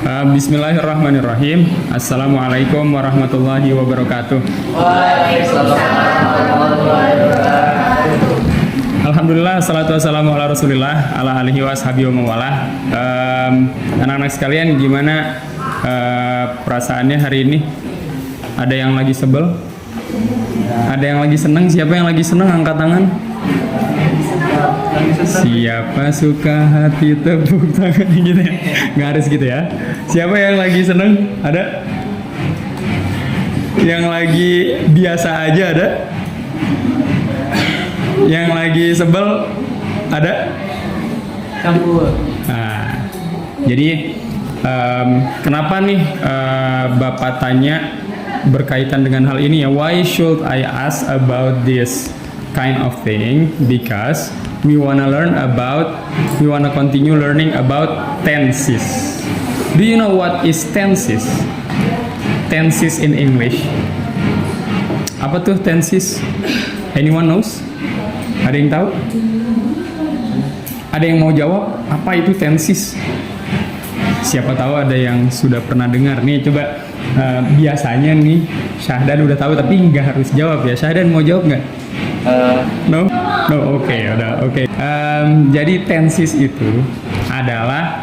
Bismillahirrahmanirrahim. Assalamualaikum warahmatullahi wabarakatuh. Alhamdulillah, salatu wassalamu ala rasulillah, ala alihi wa ashabihi wa mawalah. Anak-anak sekalian, gimana perasaannya hari ini? Ada yang lagi sebel? Ada yang lagi seneng? Siapa yang lagi seneng? Angkat tangan. Siapa suka hati tepuk tangan gitu ya? Nggak harus gitu ya. Siapa yang lagi seneng? Ada? Yang lagi biasa aja ada? Yang lagi sebel ada? Campur. Nah, jadi kenapa nih Bapak tanya berkaitan dengan hal ini ya? Why should I ask about this kind of thing? Because we wanna continue learning about tenses. Do you know what is tenses? Tenses in English. Apa tuh tenses? Anyone knows? Ada yang tahu? Ada yang mau jawab? Apa itu tenses? Siapa tahu ada yang sudah pernah dengar nih. Coba biasanya nih Syahdan udah tahu tapi nggak harus jawab ya. Syahdan mau jawab nggak? No, oke. Jadi tenses itu adalah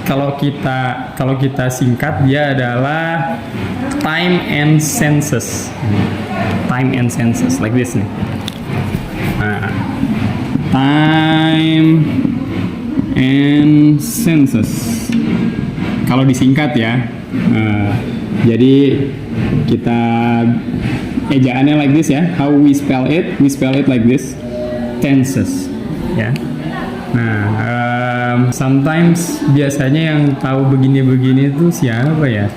kalau kita singkat dia adalah time and senses. Time and senses like this nih. Nah, time and senses. Kalau disingkat ya. Jadi kita ejaannya like this ya. How we spell it? We spell it like this. Tenses. Ya. Nah, sometimes biasanya yang tahu begini-begini itu siapa ya?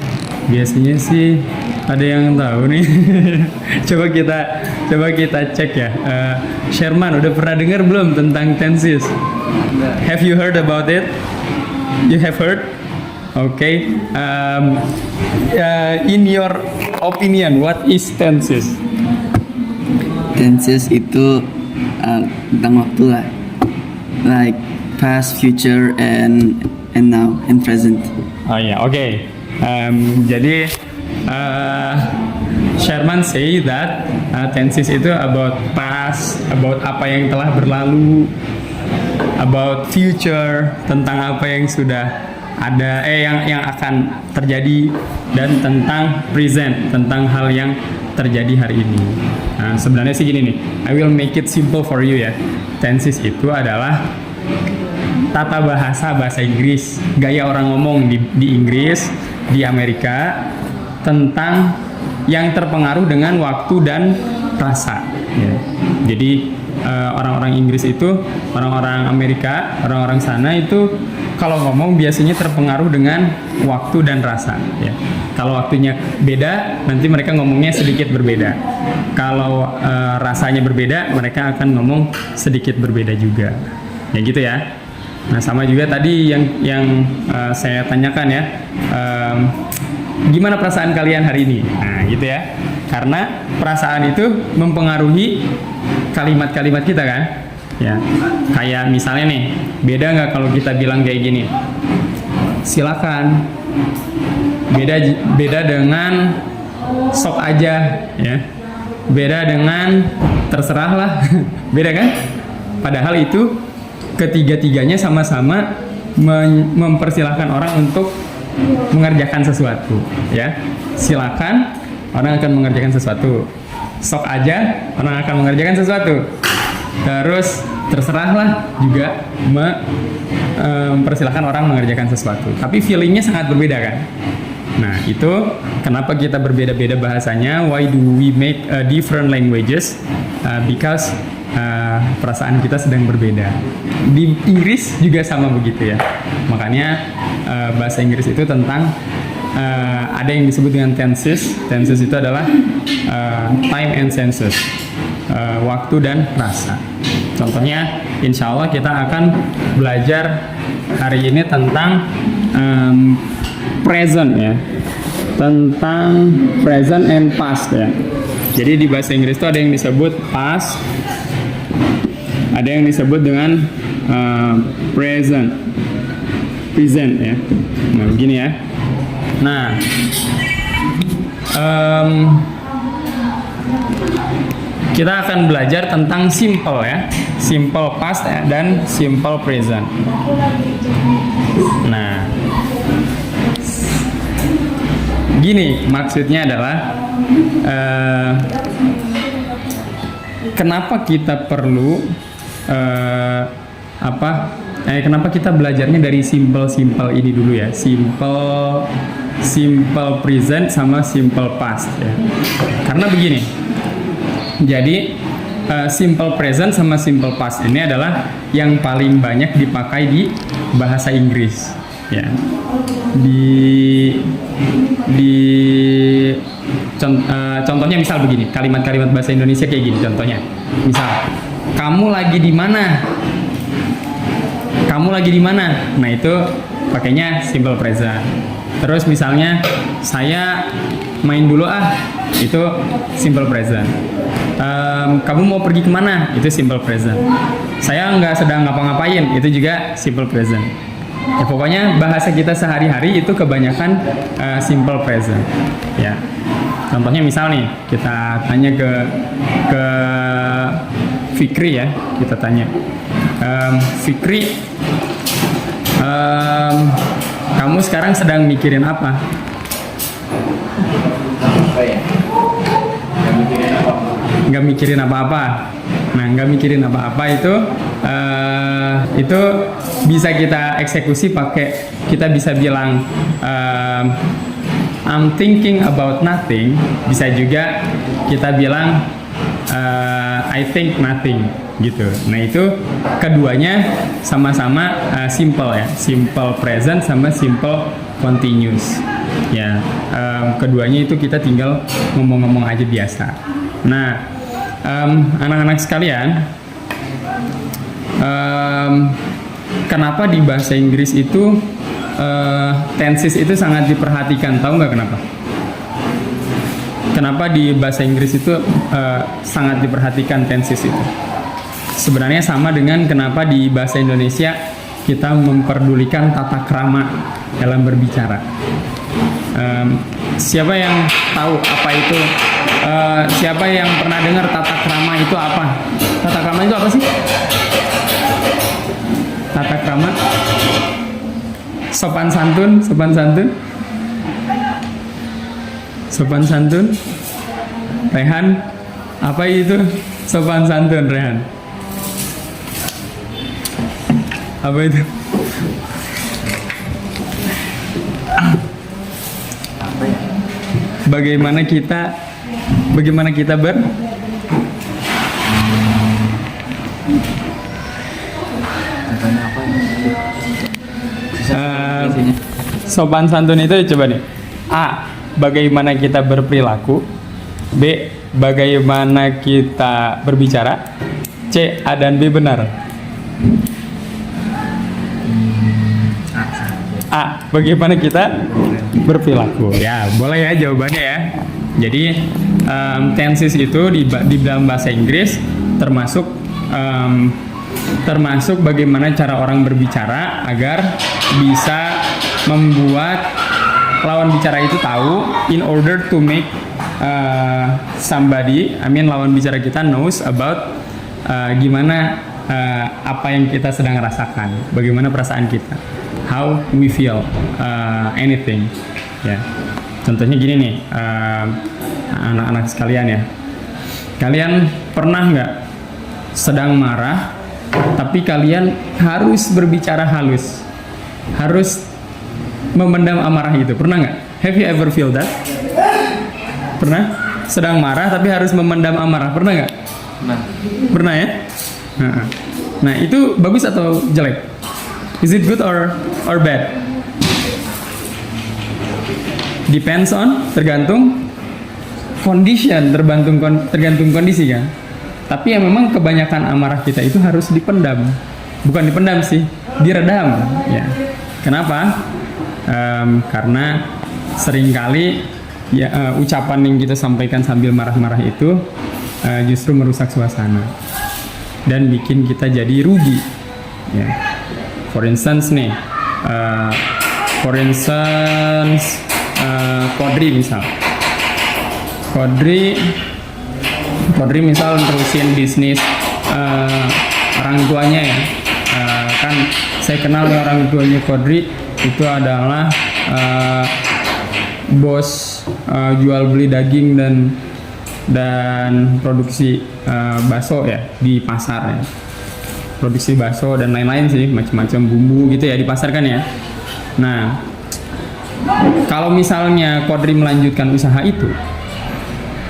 Biasanya sih ada yang tahu nih. coba kita cek ya. Sherman udah pernah dengar belum tentang tenses? Have you heard about it? You have heard? Okay. In your opinion, what is tenses? Tenses itu tentang waktu lah. Like past, future, and now, and present. Oh ya, oke. Jadi Sherman say that tenses itu about past, about apa yang telah berlalu, about future, tentang apa yang sudah ada, yang akan terjadi, dan tentang present, tentang hal yang terjadi hari ini. Nah, sebenarnya sih gini nih, I will make it simple for you ya. Tenses itu adalah tata bahasa Inggris, gaya orang ngomong di Inggris, di Amerika, tentang yang terpengaruh dengan waktu dan rasa. Ya. Jadi orang-orang Inggris itu, orang-orang Amerika, orang-orang sana itu kalau ngomong biasanya terpengaruh dengan waktu dan rasa. Ya. Kalau waktunya beda, nanti mereka ngomongnya sedikit berbeda. Kalau rasanya berbeda, mereka akan ngomong sedikit berbeda juga. Ya gitu ya. Nah sama juga tadi yang saya tanyakan ya, gimana perasaan kalian hari ini? Nah gitu ya. Karena perasaan itu mempengaruhi kalimat-kalimat kita kan. Ya, kayak misalnya nih, beda nggak kalau kita bilang kayak gini? Silakan. Beda dengan sok aja, ya. Beda dengan terserahlah. Beda kan? Padahal itu ketiga-tiganya sama-sama mempersilahkan orang untuk mengerjakan sesuatu, ya. Silakan, orang akan mengerjakan sesuatu. Sok aja, orang akan mengerjakan sesuatu. Terus terserahlah juga mempersilahkan orang mengerjakan sesuatu. Tapi feelingnya sangat berbeda kan? Nah itu kenapa kita berbeda-beda bahasanya. Why do we make different languages? Because perasaan kita sedang berbeda. Di Inggris juga sama begitu ya. Makanya bahasa Inggris itu tentang ada yang disebut dengan tenses. Tenses itu adalah time and senses. Waktu dan rasa. Contohnya, insya Allah kita akan belajar hari ini tentang present ya, tentang present and past ya. Jadi di bahasa Inggris itu ada yang disebut past, ada yang disebut dengan present. present ya. Nah begini ya. Nah, kita akan belajar tentang simple ya, simple past ya, dan simple present. Nah, gini maksudnya adalah kenapa kita perlu kenapa kita belajarnya dari simple ini dulu ya, simple present sama simple past ya. Karena begini, jadi simple present sama simple past ini adalah yang paling banyak dipakai di bahasa Inggris ya. Contohnya misal begini, kalimat-kalimat bahasa Indonesia kayak gini contohnya. Misal, kamu lagi di mana? Kamu lagi di mana? Nah, itu pakainya simple present. Terus misalnya, saya main dulu itu simple present. Kamu mau pergi kemana? Itu simple present. Saya nggak sedang ngapa-ngapain, itu juga simple present. Ya, pokoknya bahasa kita sehari-hari itu kebanyakan simple present. Ya, contohnya misal nih, kita tanya ke Fikri ya, kita tanya, Fikri, kamu sekarang sedang mikirin apa? Nggak mikirin apa-apa. Nah, nggak mikirin apa-apa itu bisa kita eksekusi pakai, kita bisa bilang I'm thinking about nothing. Bisa juga kita bilang I think nothing gitu. Nah, itu keduanya sama-sama simple ya, simple present sama simple continuous ya. Keduanya itu kita tinggal ngomong-ngomong aja biasa. Nah, anak-anak sekalian, kenapa di bahasa Inggris itu tenses itu sangat diperhatikan? Tahu nggak kenapa? Kenapa di bahasa Inggris itu sangat diperhatikan tenses itu? Sebenarnya sama dengan kenapa di bahasa Indonesia kita memperdulikan tata krama dalam berbicara. Siapa yang tahu apa itu? Siapa yang pernah dengar tata krama itu apa? Tata krama itu apa sih? Tata krama, sopan santun, Rehan, apa itu sopan santun, Rehan? Apa itu? Bagaimana kita sopan santun itu coba nih. A, bagaimana kita berperilaku. B, bagaimana kita berbicara. C, A dan B benar. A, bagaimana kita berperilaku. Ya, boleh ya jawabannya ya. Jadi tenses itu di dalam bahasa Inggris termasuk bagaimana cara orang berbicara agar bisa membuat lawan bicara itu tahu, in order to make lawan bicara kita knows about gimana apa yang kita sedang rasakan, bagaimana perasaan kita, how we feel anything ya. Contohnya gini nih, anak-anak sekalian ya, kalian pernah nggak sedang marah tapi kalian harus berbicara halus, harus memendam amarah itu? Pernah nggak? Have you ever feel that? Pernah? Sedang marah tapi harus memendam amarah, pernah nggak? Pernah ya? Nah, itu bagus atau jelek? Is it good or bad? Depends on, tergantung condition, tergantung kondisi kan. Tapi ya memang kebanyakan amarah kita itu harus dipendam, bukan dipendam sih, diredam ya. Kenapa? Karena seringkali ya, ucapan yang kita sampaikan sambil marah-marah itu justru merusak suasana dan bikin kita jadi rugi ya. For instance nih, For instance, Kodri misal. Kodri misal terusin bisnis orang tuanya ya. Kan saya kenal nih orang tuanya Kodri itu adalah bos jual beli daging dan produksi bakso ya di pasar ya. Produksi bakso dan lain-lain sih, macam-macam bumbu gitu ya di pasar kan ya. Nah, kalau misalnya Kodri melanjutkan usaha itu,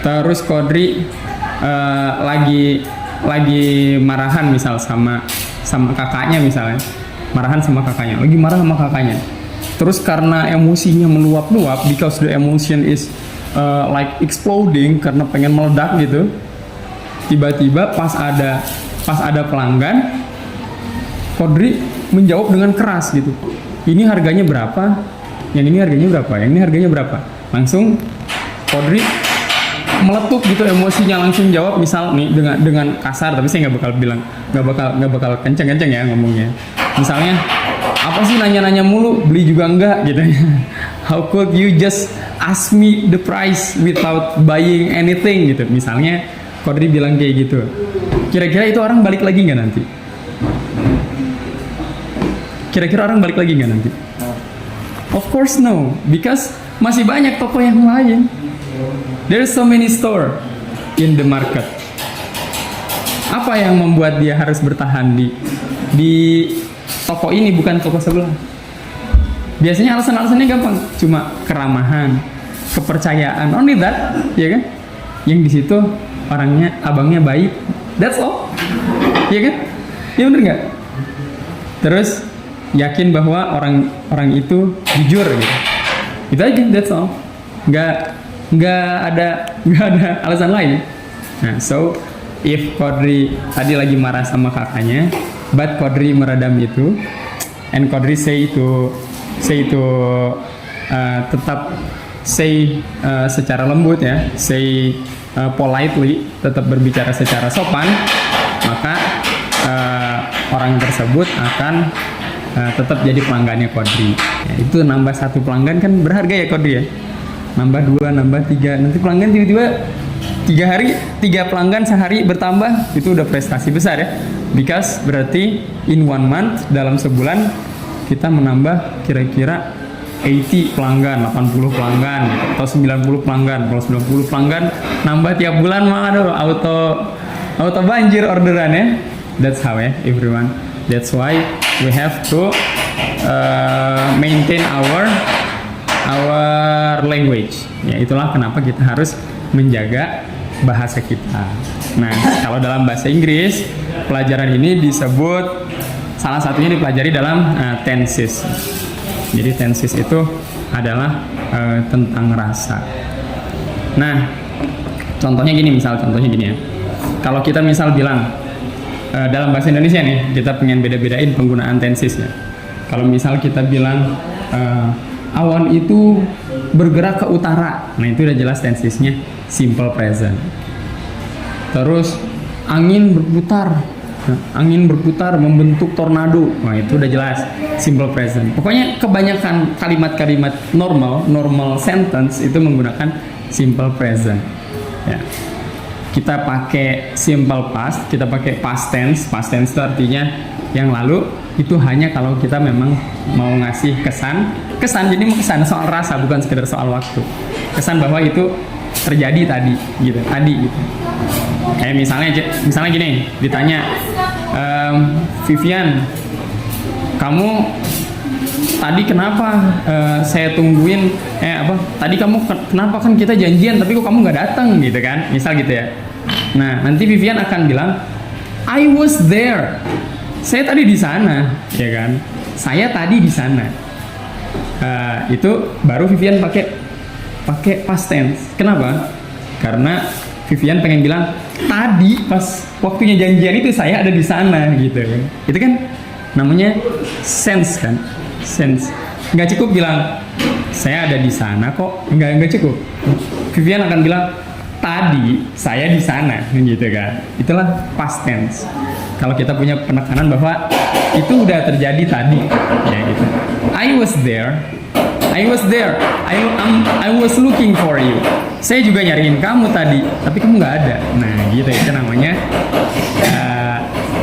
terus Kodri lagi marahan misal sama kakaknya misalnya, lagi marah sama kakaknya. Terus karena emosinya meluap-luap, because the emotion is like exploding karena pengen meledak gitu. Tiba-tiba pas ada pelanggan, Kodri menjawab dengan keras gitu. Ini harganya berapa? Yang ini harganya berapa? Yang ini harganya berapa? Langsung Kodri meletup gitu emosinya, langsung jawab misal nih dengan kasar, tapi saya nggak bakal kenceng-kenceng ya ngomongnya. Misalnya, apa sih nanya-nanya mulu, beli juga enggak gitu. How could you just ask me the price without buying anything gitu. Misalnya Kodri bilang kayak gitu. Kira-kira itu orang balik lagi nggak nanti? Of course no, because masih banyak toko yang lain. There's so many store in the market. Apa yang membuat dia harus bertahan di toko ini bukan toko sebelah? Biasanya alasan-alasannya gampang, cuma keramahan, kepercayaan, only that, ya kan? Yang di situ abangnya baik, that's all, ya kan? Ya bener nggak? Terus yakin bahwa orang itu jujur gitu. Itu aja, that's all. Nggak ada alasan lain. Nah, so if Kodri tadi lagi marah sama kakaknya, but Kodri meredam itu, and Kodri say itu tetap secara lembut ya, politely, tetap berbicara secara sopan, maka orang tersebut akan tetap jadi pelanggannya Kodri. Ya, itu nambah 1 pelanggan kan berharga ya Kodri ya. Nambah 2, nambah 3, nanti pelanggan tiba-tiba 3 pelanggan sehari bertambah, itu udah prestasi besar ya. Because berarti in 1 month, dalam sebulan kita menambah kira-kira 80 pelanggan, 80 pelanggan gitu, atau 90 pelanggan. Kalau 90 pelanggan nambah tiap bulan mah aduh auto banjir orderan ya. That's how ya everyone. That's why we have to maintain our language. Ya, itulah kenapa kita harus menjaga bahasa kita. Nah, kalau dalam bahasa Inggris, pelajaran ini disebut, salah satunya dipelajari dalam tenses. Jadi tenses itu adalah tentang rasa. Nah, contohnya gini ya. Kalau kita misal bilang dalam bahasa Indonesia nih, kita pengen beda-bedain penggunaan tenses ya. Kalau misal kita bilang awan itu bergerak ke utara, nah itu udah jelas tensesnya simple present. Terus angin berputar membentuk tornado, nah itu udah jelas simple present. Pokoknya kebanyakan kalimat-kalimat normal sentence itu menggunakan simple present ya. Kita pakai simple past, kita pakai past tense itu artinya yang lalu, itu hanya kalau kita memang mau ngasih kesan jadi kesan soal rasa, bukan sekedar soal waktu, kesan bahwa itu terjadi tadi gitu. Kayak misalnya gini, ditanya, Vivian, kamu tadi kenapa saya tungguin tadi kamu kenapa, kan kita janjian tapi kok kamu nggak datang gitu kan, misal gitu ya. Nah, nanti Vivian akan bilang, I was there, saya tadi di sana, ya kan, saya tadi di sana. Itu baru Vivian pakai past tense. Kenapa? Karena Vivian pengen bilang tadi pas waktunya janjian itu saya ada di sana gitu kan. Itu kan namanya sense kan, sense. Nggak cukup bilang saya ada di sana kok, nggak cukup. Vivian akan bilang tadi saya di sana gitu kan. Itulah past tense. kalau kita punya penekanan bahwa itu udah terjadi tadi, ya gitu. I was there, I was looking for you. Saya juga nyariin kamu tadi, tapi kamu nggak ada. Nah, gitu itu namanya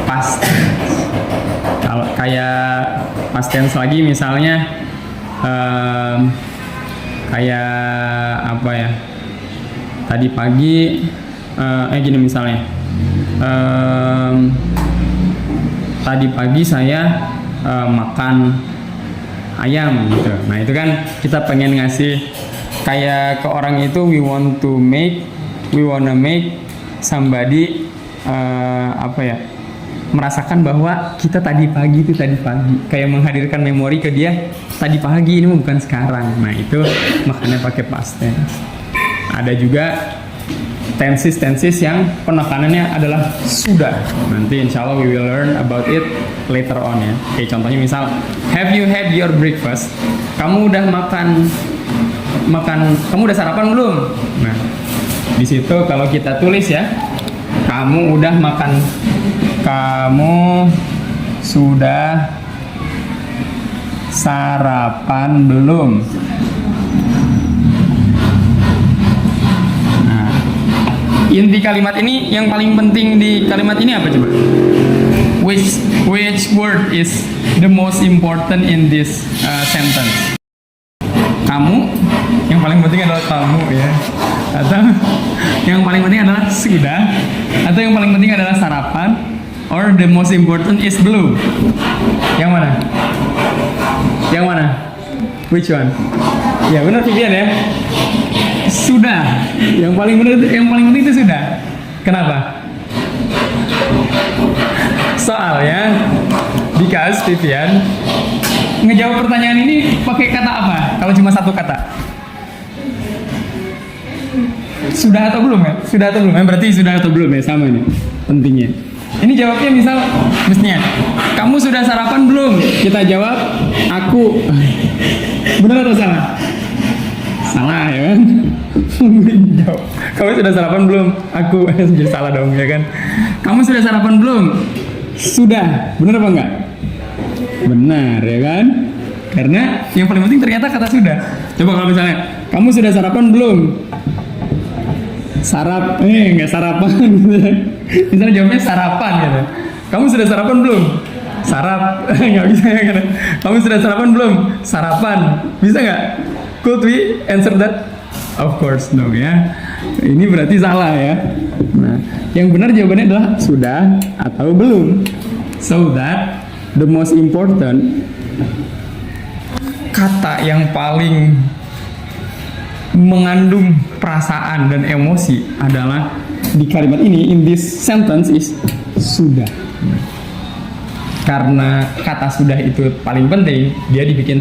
past tense. Kalau kayak past tense lagi misalnya kayak apa ya? Tadi pagi, gini misalnya. Tadi pagi saya makan ayam gitu. Nah itu kan kita pengen ngasih kayak ke orang itu we wanna make somebody apa ya, merasakan bahwa kita tadi pagi kayak menghadirkan memori ke dia tadi pagi, ini bukan sekarang. Nah itu makanya pakai past tense. Ada juga tenses yang penekanannya adalah sudah. Nanti insya Allah we will learn about it later on ya. Oke, contohnya misal, have you had your breakfast? Kamu udah kamu udah sarapan belum? Nah, di situ kalau kita tulis ya, kamu udah makan, kamu sudah sarapan belum? Inti kalimat ini, yang paling penting di kalimat ini apa coba? Which word is the most important in this sentence? Kamu, yang paling penting adalah kamu ya. Atau yang paling penting adalah sudah, atau yang paling penting adalah sarapan, or the most important is belum? Yang mana? Yang mana? Which one? Ya benar Vivian ya. Sudah, yang paling penting itu sudah. Kenapa? Soalnya because Vivian ngejawab pertanyaan ini pakai kata apa? Kalau cuma satu kata, sudah atau belum ya? Sudah atau belum? Berarti sudah atau belum ya, sama ini pentingnya. Ini jawabnya misal mestinya, kamu sudah sarapan belum? Kita jawab, aku. Benar atau salah? Salah ya kan? Kamu sudah sarapan belum? Aku jadi salah dong ya kan? Kamu sudah sarapan belum? Sudah. Benar apa enggak? Benar ya kan? Karena yang paling penting ternyata kata sudah. Coba kalau misalnya, kamu sudah sarapan belum? Enggak sarapan gitu. Misalnya jawabnya sarapan gitu. Kamu sudah sarapan belum? Nggak bisa ya kan? Kamu sudah sarapan belum? Sarapan. Bisa nggak? Could we answer that? Of course no ya. Ini berarti salah ya. Nah, yang benar jawabannya adalah sudah atau belum. So that the most important kata yang paling mengandung perasaan dan emosi adalah di kalimat ini, in this sentence is sudah. Karena kata sudah itu paling penting, dia dibikin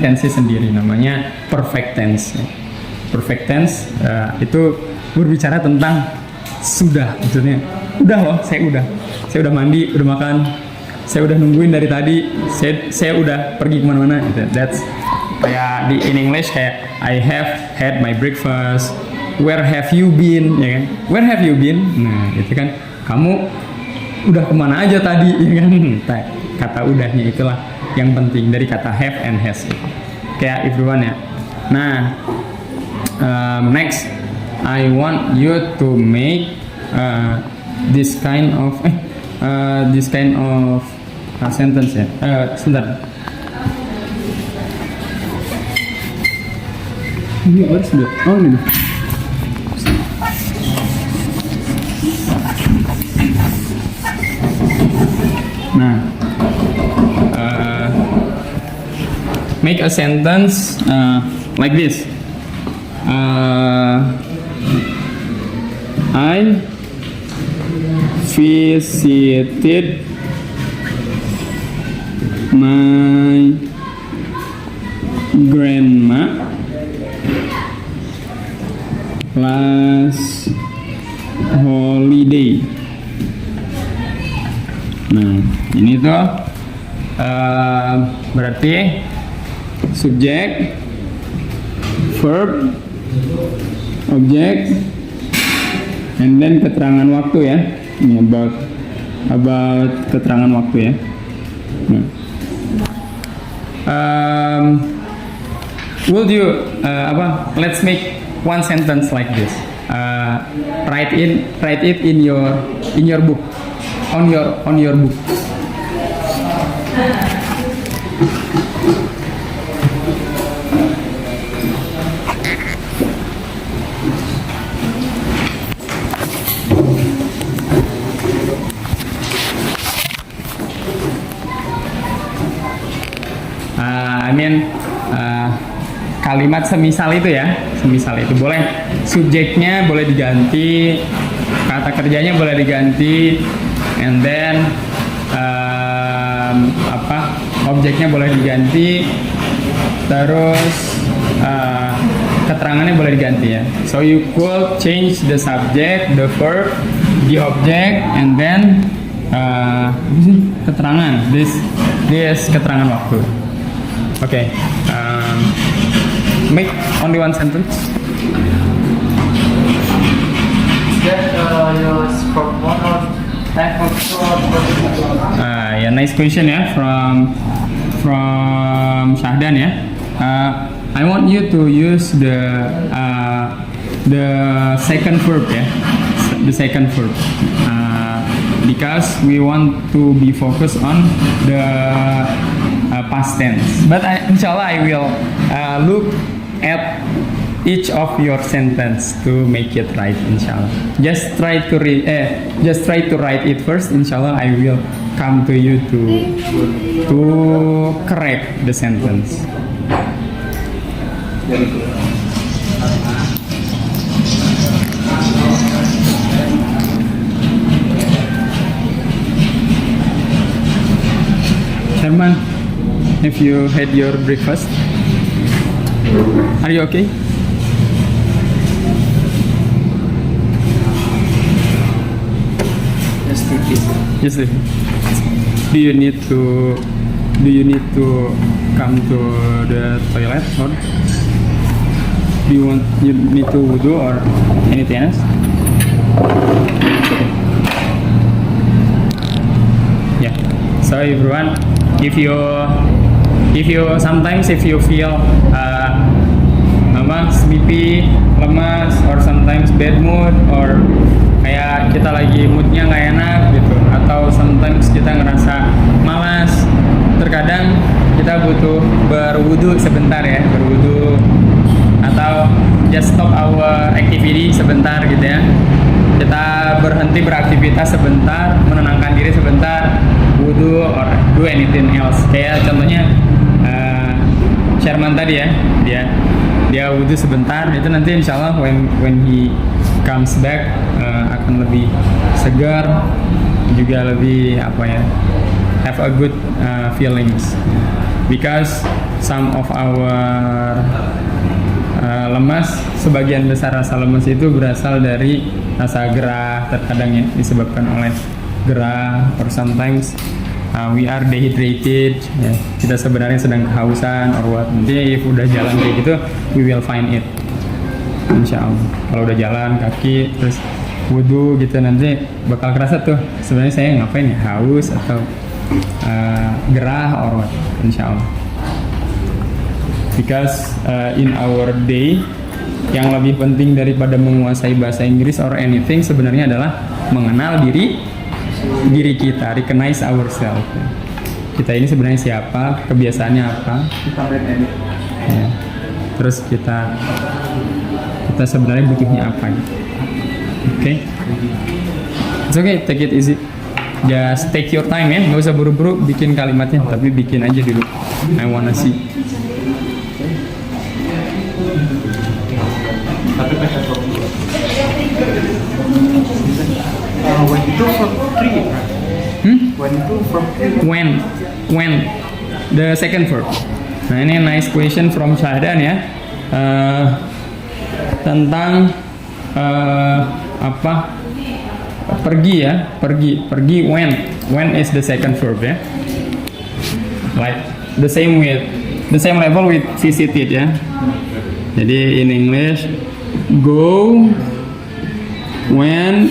tense sendiri, namanya perfect tense. Perfect tense itu berbicara tentang sudah, maksudnya udah loh, saya udah mandi, udah makan, saya udah nungguin dari tadi, saya udah pergi kemana-mana. That's kayak in English kayak I have had my breakfast. Where have you been? Ya kan? Where have you been? Nah, itu kan kamu udah kemana aja tadi, ya kan? Kata udahnya itulah yang penting dari kata have and has. Kayak everyone ya. Nah, next, I want you to make this kind of sentence ya. Sebentar. Ini apa sudah? Oh ini. Nah, make a sentence like this. I visited my grandma last holiday. Nah, ini tuh berarti subjek, verb, objek, and then keterangan waktu ya. Ini about about keterangan waktu ya. Would you let's make one sentence like this. Write it in your book, on your book. Kalimat semisal itu ya, semisal itu boleh subjeknya boleh diganti, kata kerjanya boleh diganti, and then objeknya boleh diganti, terus keterangannya boleh diganti ya. So you could change the subject, the verb, the object, and then keterangan. This keterangan waktu. Okay. Make only one sentence. Yeah, nice question ya from Syahdan ya. I want you to use the second verb ya, the second verb. Because we want to be focused on the past tense. But inshallah I will look at each of your sentence to make it right. Inshallah. Just try to write it first. Inshallah I will come to you to correct the sentence. Herman, have you had your breakfast? Are you okay? Just take it. Yes. Do you need to come to the toilet, or do you need to wudu or anything else? Yeah. So everyone, if you sometimes if you feel sleepy, lemas, or sometimes bad mood, or kayak kita lagi moodnya nggak enak gitu, atau sometimes kita ngerasa malas, terkadang kita butuh berwudu sebentar ya, berwudu atau just stop our activity sebentar gitu ya, kita berhenti beraktivitas sebentar, menenangkan diri sebentar, wudu or do anything else. Kayak contohnya Sherman tadi ya, dia wudu sebentar, itu nanti insyaallah when he comes back akan lebih segar, juga lebih have a good feelings, because some of our lemas, sebagian besar rasa lemas itu berasal dari rasa gerah, terkadang ya disebabkan oleh gerah, or sometimes we are dehydrated ya, kita sebenarnya sedang kehausan or what. Nanti if udah jalan kayak gitu we will find it insyaallah. Kalau udah jalan kaki terus wudu gitu, nanti bakal kerasa tuh sebenarnya saya ngapain ya, haus atau gerah or what, insyaallah. Because in our day, yang lebih penting daripada menguasai bahasa Inggris or anything sebenarnya adalah mengenal diri kita, recognize ourselves. Kita ini sebenarnya siapa, kebiasaannya apa, ya. Terus kita sebenarnya butuhnya apa gitu. Okay? It's okay, take it easy. Just take your time ya, nggak usah buru-buru bikin kalimatnya, tapi bikin aja dulu. I wanna see. When the second verb. Nah ini nice question from Syahdan ya, tentang pergi ya, pergi when is the second verb ya, like the same level with visited ya. Jadi in English, go when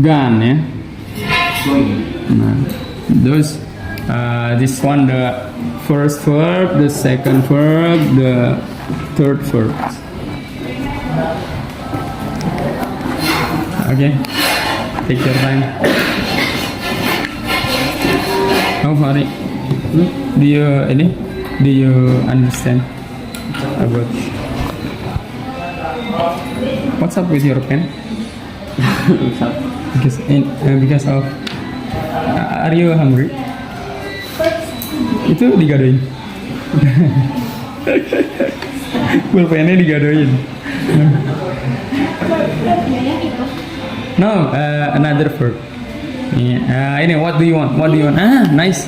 gone ya, Nah, those this one the first verb, the second verb, the third verb. Okay, take your time. How far? Do you understand about what's up with your pen? Because of are you hungry? Itu digadoin. Pulpennya digadoin. No, another verb. Ini what do you want? What do you want? Nice.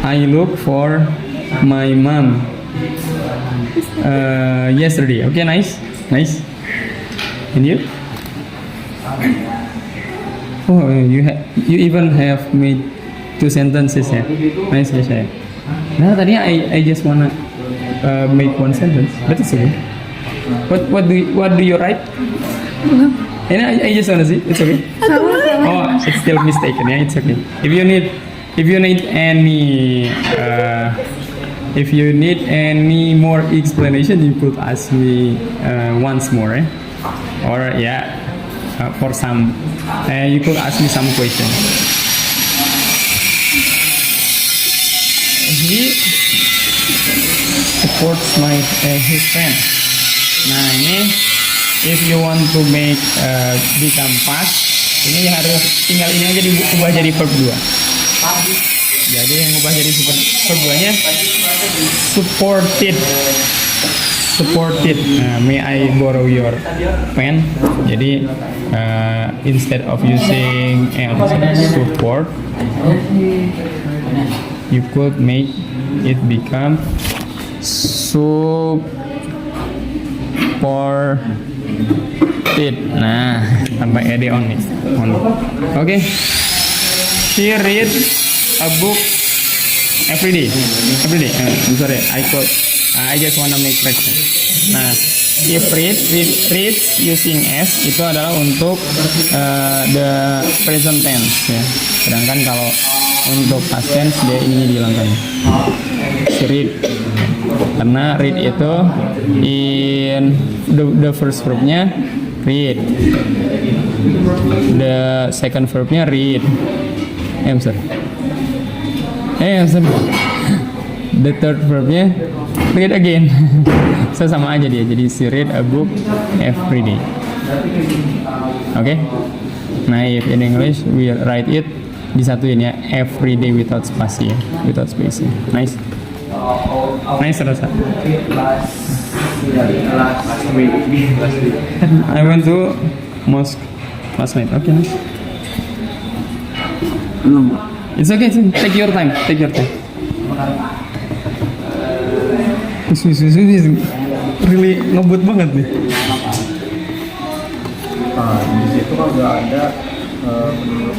I look for my mom yesterday. Okay, nice. And you? Oh, you even have made 2 sentences ya. Nice ya. Nah, tadinya I just wanna make 1 sentence. But it's okay. What do you write? And I just wanna see. It's okay. Oh, it's still mistaken. Yeah, it's okay. If you need any more explanation, you could ask me once more, or for some, you could ask me some questions. He supports his friend. Nah, ini if you want to make become past, ini harus tinggal ini aja diubah jadi verb 2. Jadi yang ubah jadi verb 2-nya supported. May I borrow your pen? Jadi instead of using support, you could make it become supported. Nah, tambah ed on it. Okay. She read a book every day. I'm sorry, I just wanna make correction. Nah, if read using s itu adalah untuk the present tense ya. Sedangkan kalau untuk past tense dia ininya dihilangkan. She read. Karena read itu in the first verbnya read, the second verbnya read. The third verbnya read again. So sama aja dia. Jadi she read a book every day. Okay? Nah, if in English we write it disatuin ya, every day without space ya, without space. Nice rasa. I went to mosque last night. Okay, nice. It's okay. Take your time. Susu really ngebut banget nih. Di situ kan nggak ada menurut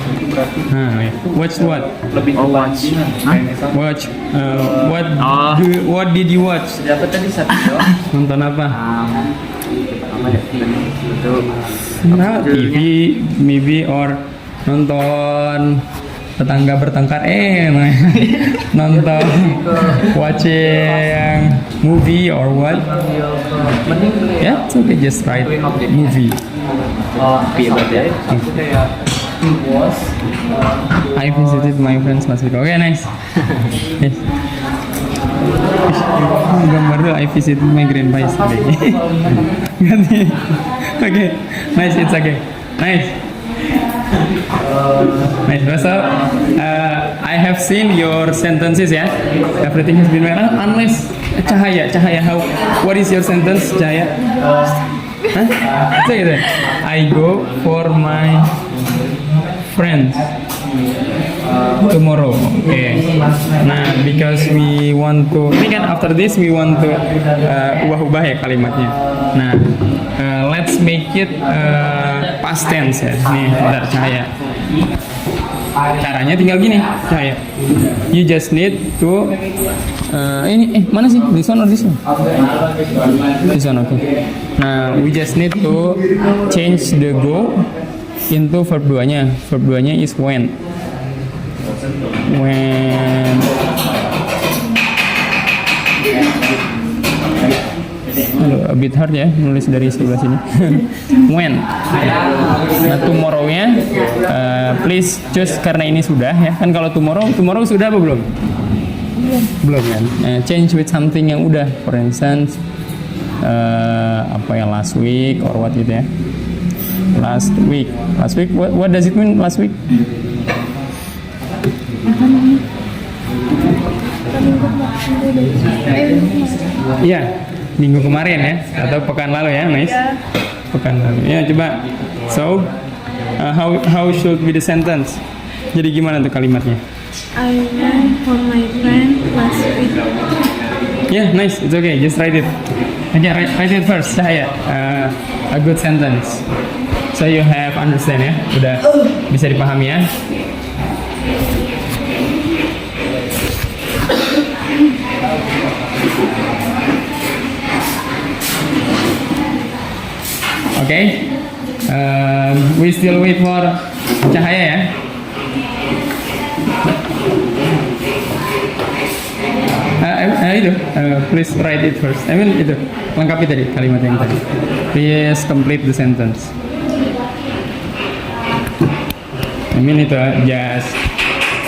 itu berarti Watch what? lebih watch. Watch. What did you watch? dapat tadi satu Nonton apa? apa ya itu Nah, TV maybe or nonton tetangga bertengkar nonton watching movie or what? Yeah, it's okay, just write movie. berarti maksudnya was I visited my friends last week. Okay, nice. Yes. Gambar dulu, I visited my grandpa yesterday. Ganti. Okay, nice, it's okay. Nice. So I have seen your sentences ya. Everything has been well. Unless Cahaya. What is your sentence, Cahaya? Say that. I go for my friends tomorrow. Okay. Nah, because we want to. Ini kan after this we want to ubah-ubah ya kalimatnya. Nah, let's make it past tense ya. Nih, bentar Cahaya. Caranya tinggal gini, Cahaya. You just need to mana sih? This one or this one? This one, okay. Nah, we just need to change the go into verb 2-nya. Verb 2-nya is when. When. Aduh, a bit hard ya nulis dari sebelah sini. When. Nah, tomorrow-nya please choose karena ini sudah ya. Kan kalau tomorrow sudah apa belum? Belum kan. Change with something yang udah. For instance apa ya, last week or what gitu ya. Last week, what does it mean last week? Iya, minggu kemarin ya, atau pekan lalu ya, nice. Pekan lalu. Ya, coba. So, how should be the sentence? Jadi gimana tuh kalimatnya? I went for my friend last week. Yeah, nice. It's okay. Just write it. Okay, write it first. Cahaya. A good sentence. So you have understand ya. Udah bisa dipahami ya. Okay. We still wait for Cahaya ya. Itu, please write it first. I mean itu, lengkapi tadi kalimat yang tadi. Please complete the sentence. I mean itu, just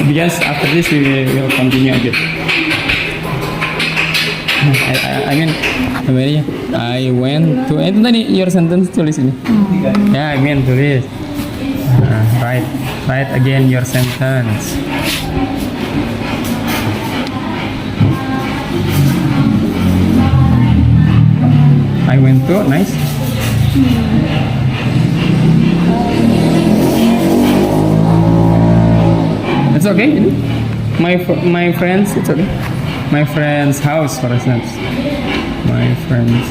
because after this we will continue a bit. I mean, sebenarnya I went to, itu tadi your sentence tulis ini. Ya, I mean tulis. Write again your sentence. I went to, nice. It's okay. My friends, it's okay. My friend's house, for instance. My friend's.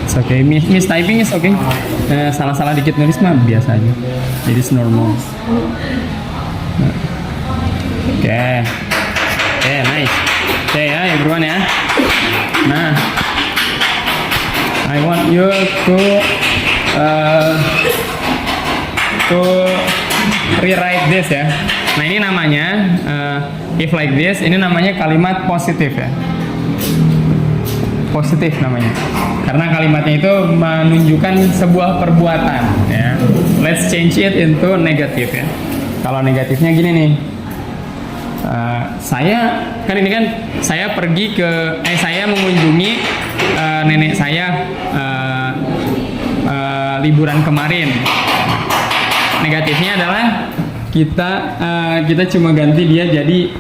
It's okay. Mistyping is okay. Salah-salah dikit nulis mah biasa aja. It is normal. Okay, nice. Okay ya, everyone ya. Nah, I want you to rewrite this ya. Nah ini namanya if like this, ini namanya kalimat positif ya. Positif namanya. Karena kalimatnya itu menunjukkan sebuah perbuatan ya. Let's change it into negatif ya. Kalau negatifnya gini nih. Saya mengunjungi nenek saya liburan kemarin. Negatifnya adalah kita cuma ganti dia jadi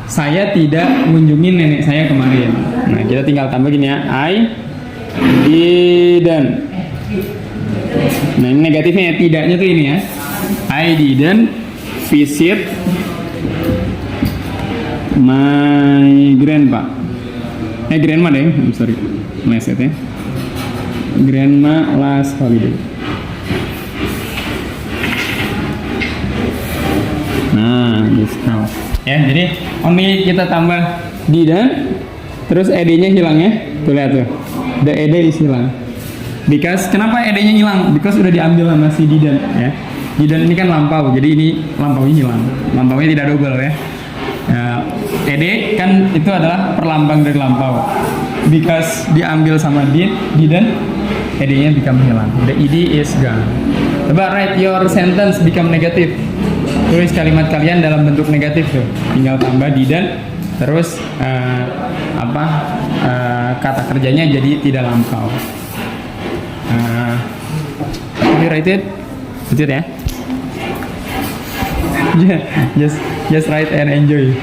saya tidak mengunjungi nenek saya kemarin. Nah kita tinggal tambah gini ya, I didn't. Nah ini negatifnya ya, tidaknya tuh ini ya, I didn't visit my grandpa. Grandma deh, I'm sorry, meleset ya. Grandma last holiday. Nah, this now. Ya, jadi only kita tambah didn't, terus ed-nya hilang ya. Tuh lihat tuh, the ed is hilang. Because kenapa ed-nya hilang? Because udah diambil sama si didn't ya. Didn't ini kan lampau, jadi ini lampaunya hilang. Lampaunya tidak double ya. Ed kan itu adalah perlambang dari lampau. Because diambil sama didn't, ed-nya become hilang. The ed is gone. Coba write your sentence become negative. Tulis kalimat kalian dalam bentuk negatif tuh. Tinggal tambah didn't, terus kata kerjanya jadi tidak lampau. Write it, betul ya? Just write and enjoy.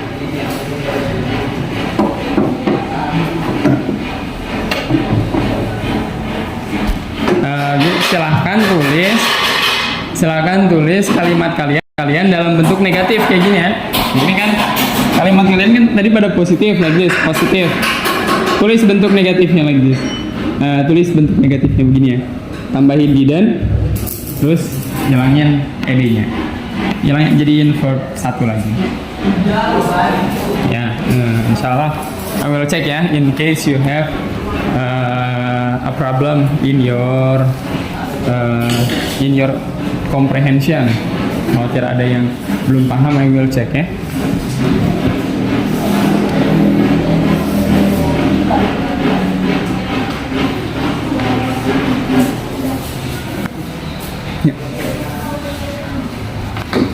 Silahkan tulis kalimat kalian dalam bentuk negatif kayak gini ya. Ini kan kalimat kalian kan tadi pada positif, like this, positif. Tulis bentuk negatifnya like this. Tulis bentuk negatifnya begini ya. Tambahin didn't, terus hilangin ed-nya. Jadiin verb satu lagi. Ya, insyaallah I will check ya in case you have a problem in your comprehension. Khawatir ada yang belum paham, I will check ya. Ya.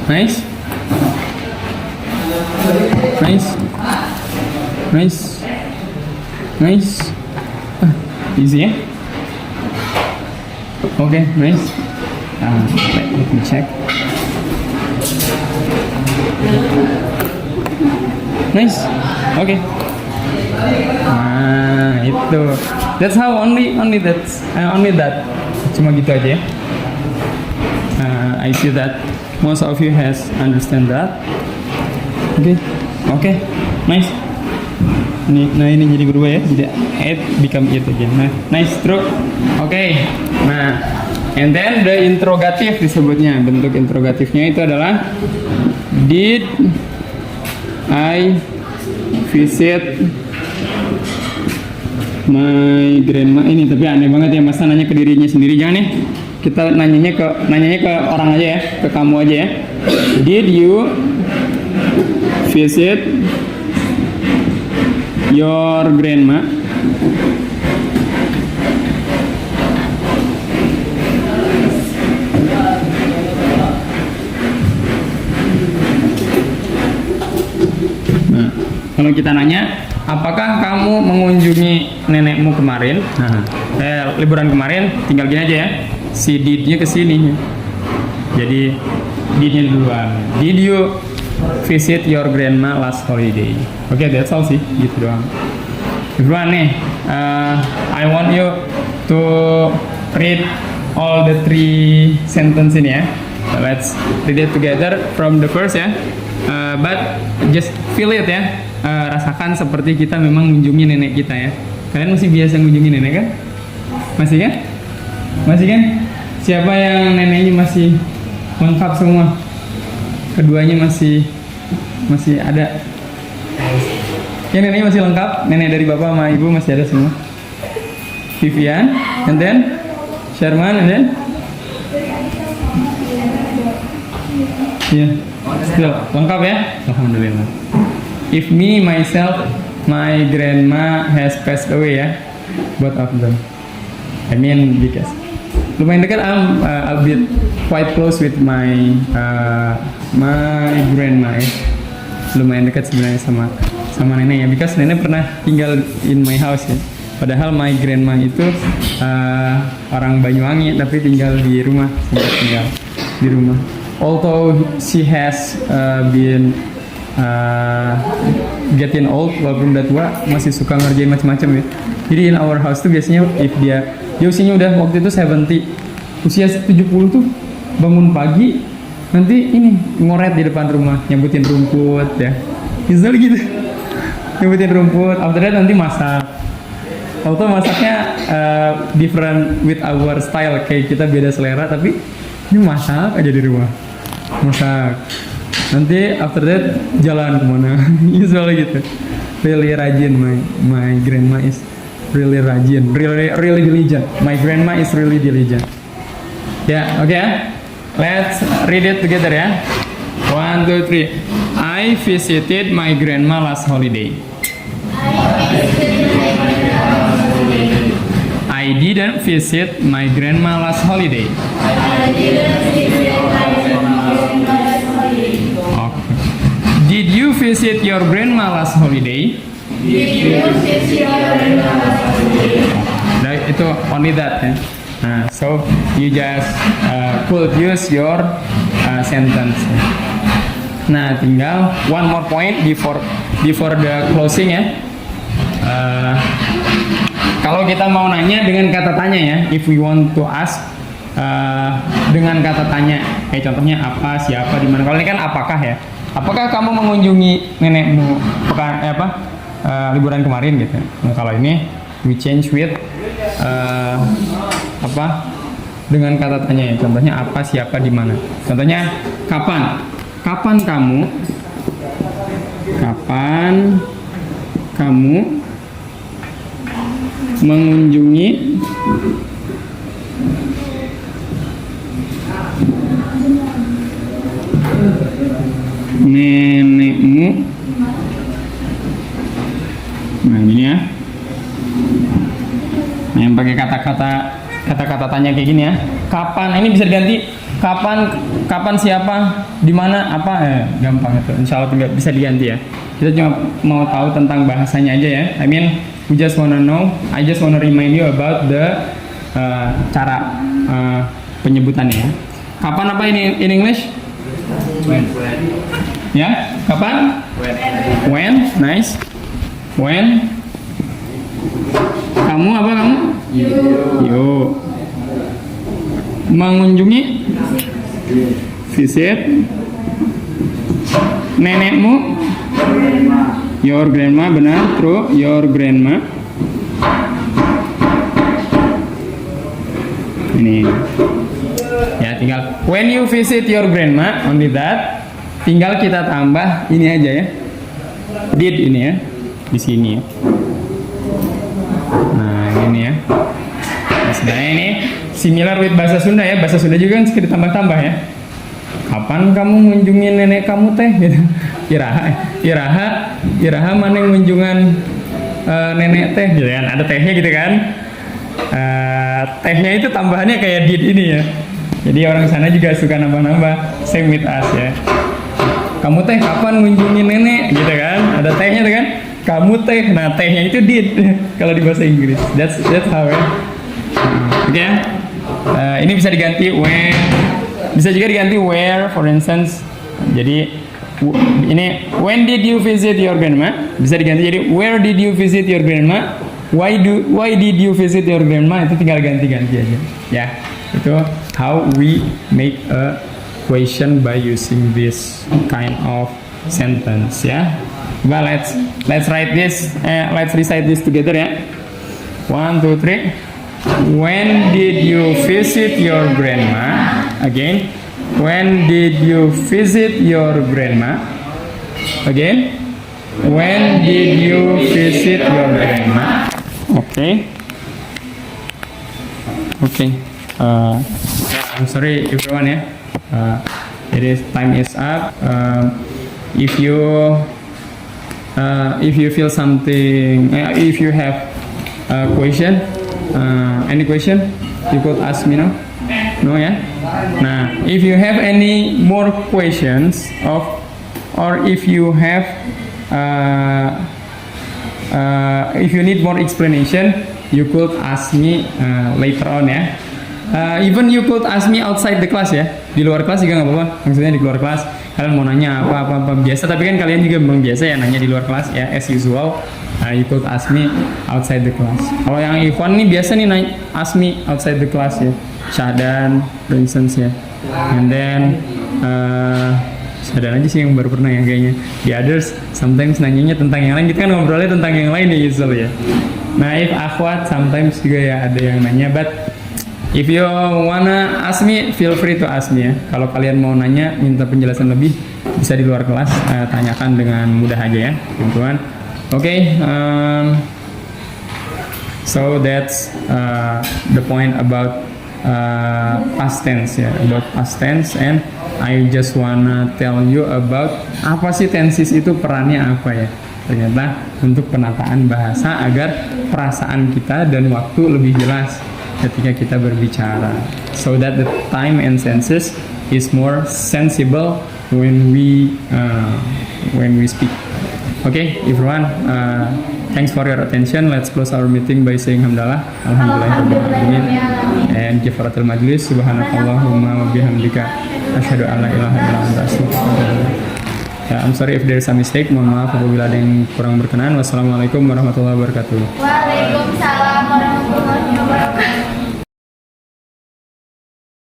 Nice. Nice. Nice. Nice. Easy ya. Okay, nice. Let me check. Nice. Okay. Nah, itu. That's how only that. Cuma gitu aja ya. I see that most of you has understand that. Okay. Nice. Ini jadi berubah ya. Jadi it become it again. Nah, nice, true. Okay. Nah, and then the interrogative disebutnya. Bentuk interrogatifnya itu adalah did I visit my grandma? Ini tapi aneh banget ya, masa nanya ke dirinya sendiri. Jangan ya. Kita nanyanya ke orang aja ya, ke kamu aja ya. Did you visit your grandma? Nah, kalau kita nanya, apakah kamu mengunjungi nenekmu kemarin? Liburan kemarin, tinggal gini aja ya. Si did-nya ke sini. Jadi did-nya duluan. Did you visit your grandma last holiday? Oke, that's all sih, gitu doang. Everyone nih, I want you to read all the 3 sentence ini ya. So, let's read it together from the first ya. But just feel it ya. Rasakan seperti kita memang mengunjungi nenek kita ya. Kalian masih biasa mengunjungi nenek kan? Masih kan? Masih kan? Siapa yang neneknya masih lengkap semua? Keduanya masih ada. Yang neneknya masih lengkap, nenek dari bapak sama ibu masih ada semua. Vivian, and then Sherman, and then still lengkap ya? Alhamdulillah. If me myself, my grandma has passed away ya, both of them. I mean because lumayan dekat, I'll be quite close with my grandma ya. Lumayan dekat sebenarnya sama nenek ya, because nenek pernah tinggal in my house ya. Padahal my grandma itu orang Banyuwangi tapi tinggal di rumah, sempat tinggal di rumah. Although she has been getting old, walaupun udah tua masih suka ngerjain macam-macam ya. Jadi in our house tuh biasanya if dia usianya udah waktu itu 70, usia 70 tuh bangun pagi nanti ini ngoret di depan rumah, nyambutin rumput ya. Misalnya gitu, nyambutin rumput. After that nanti masak. Auto masaknya different with our style, kayak kita beda selera tapi ini masak aja di rumah, masak. Nanti after that jalan kemana, usually gitu. Really rajin, my grandma is really rajin, really diligent. My grandma is really diligent. Ya, oke ya. Let's read it together ya. 1, 2, 3. I visited my grandma last holiday. I didn't visit my grandma last holiday. Okay. Did you visit your grandma last holiday? Nah, itu only that ya. Nah, so you just could use your sentence. Nah, tinggal one more point before the closing ya. Kalau kita mau nanya dengan kata tanya ya, if we want to ask dengan kata tanya, kayak contohnya apa, siapa, di mana. Kalau ini kan apakah ya? Apakah kamu mengunjungi nenekmu liburan kemarin gitu? Nah, kalau ini we change with dengan kata tanya ya. Contohnya apa, siapa, di mana. Contohnya kapan? Kapan kamu mengunjungi nenekmu. Nah gini ya. Nah, yang pakai kata-kata tanya kayak gini ya. Kapan? Ini bisa diganti. Kapan siapa? Di mana? Apa? Gampang itu. Insya Allah tidak bisa diganti ya. Kita cuma mau tahu tentang bahasanya aja ya. I mean, we just wanna know. I just wanna remind you about the cara penyebutannya ya. Kapan apa ini in English? When. Ya, kapan? When, nice. When. Kamu apa kamu? You. Mengunjungi? Visit. Nenekmu? Your grandma, benar, true. Your grandma. Ini. Ya, tinggal when you visit your grandma, only that. Tinggal kita tambah ini aja ya. Did ini ya. Di sini ya. Nah, ini ya. Nah, sebenarnya ini similar with bahasa Sunda ya. Bahasa Sunda juga kan suka ditambah-tambah ya. Kapan kamu mengunjungi nenek kamu teh? Gitu. Iraha mana yang kunjungan nenek teh gitu kan. Ada tehnya gitu kan. Tehnya itu tambahannya kayak did ini ya. Jadi orang sana juga suka nambah-nambah. Same with us ya. Kamu teh kapan mengunjungi nenek gitu kan. Ada tehnya tuh kan. Kamu teh. Nah, tehnya itu did kalau di bahasa Inggris. That's how ya. Oke ya. Ini bisa diganti when. Bisa juga diganti where, for instance. Jadi ini when did you visit your grandma? Bisa diganti jadi where did you visit your grandma? Why did you visit your grandma? Itu tinggal ganti-ganti aja. Ya, itu how we make a question by using this kind of sentence. Ya, well, let's write this. Let's recite this together ya. 1, 2, 3. When did you visit your grandma? Again. When did you visit your grandma? Again. When did you visit your grandma? Okay. Okay. I'm sorry everyone ya. Time is up. If you feel something, if you have a question. Any question? You could ask me now. No ya. Nah, if you have any more questions or if you have if you need more explanation, you could ask me later on ya. Even you could ask me outside the class ya. Di luar kelas juga nggak apa-apa. Maksudnya di luar kelas kalian mau nanya apa biasa. Tapi kan kalian juga memang biasa ya nanya di luar kelas ya. As usual. You could ask me outside the class. Kalau yang Ikhwan nih biasa nih ask me outside the class ya. Syahdan, for instance ya. And then Syahdan aja sih yang baru pernah ya kayaknya. The others sometimes nanyanya tentang yang lain. Kita kan ngobrolnya tentang yang lain ya usually ya. Nah, if akhwat sometimes juga ya ada yang nanya. But if you wanna ask me, feel free to ask me ya. Kalau kalian mau nanya, minta penjelasan lebih, bisa di luar kelas tanyakan dengan mudah aja ya, teman-teman. Okay, so that's the point about past tense ya, about past tense, and I just wanna tell you about apa sih tenses itu, perannya apa ya. Ternyata untuk penataan bahasa agar perasaan kita dan waktu lebih jelas ketika kita berbicara, so that the time and senses is more sensible when we speak. Okay, everyone, thanks for your attention. Let's close our meeting by saying hamdalah, alhamdulillahirabbil alamin, and kifaratul majlis, subhanakallahumma wa bihamdika, asyhadu an la ilaha illa anta astaghfiruka. Ya, I'm sorry if there's a mistake. Mohon maaf apabila ada yang kurang berkenan. Wassalamualaikum warahmatullahi wabarakatuh. Waalaikumsalam warahmatullahi wabarakatuh.